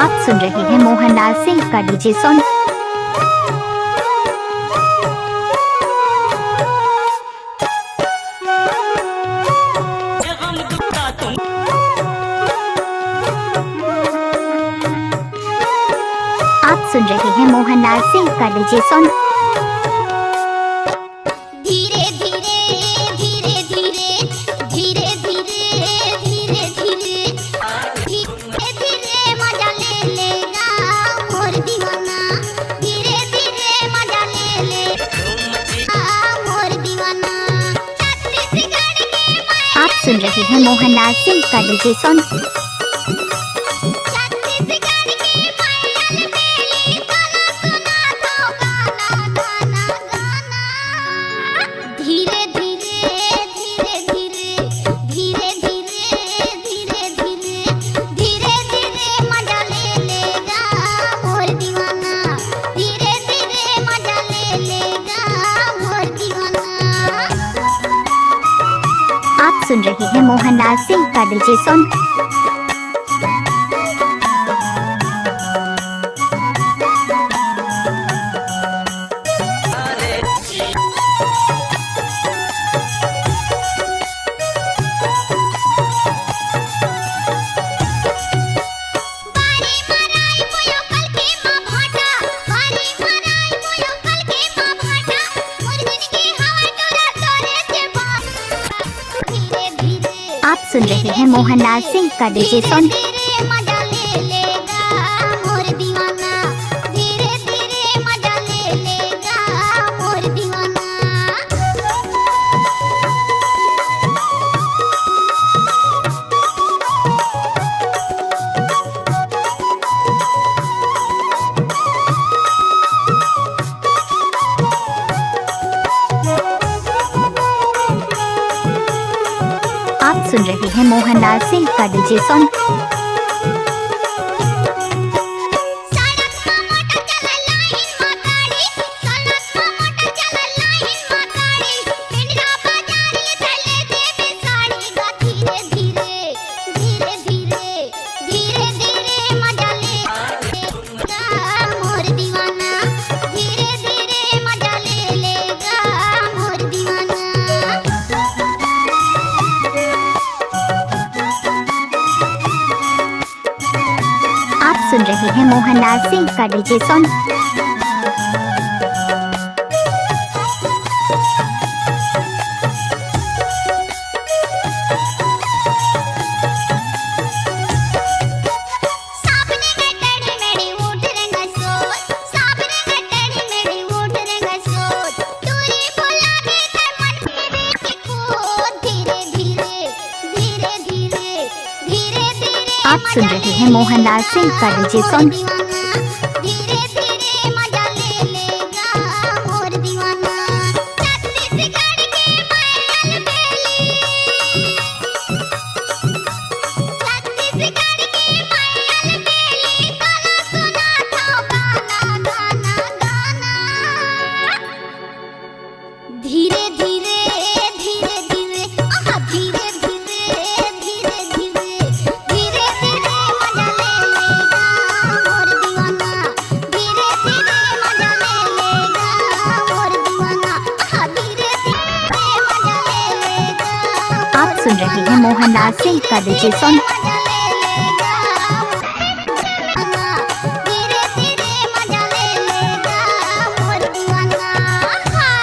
आप सुन रहे हैं मोहनलाल सिंह का डीजे सॉन्ग। आप सुन रहे हैं मोहनलाल सिंह का डीजे सॉन्ग। आप सुन रहे हैं मोहनलाल सिंह का डीजे सॉन्ग। आप सुन रहे हैं मोहनलाल सिंह का डीजे सॉन्ग। आप सुन रहे हैं मोहनलाल सिंह का डीजे सॉन्ग। आप सुन रहे हैं मोहनलाल सिंह का डीजे सॉन्ग। आप सुन रहे हैं मोहनलाल सिंह का डीजे सॉन्ग। आप सुन रहे हैं मोहनलाल सिंह का डीजे सॉन्ग। धीरे धीरे धीरे धीरे धीरे धीरे धीरे धीरे मजा ले लेगा मोर दीवाना। धीरे धीरे मजा ले लेगा मोर दीवाना। धीरे धीरे मजा ले लेगा। आप सुन रहे हैं मोहनलाल सिंह का डीजे सॉन्ग।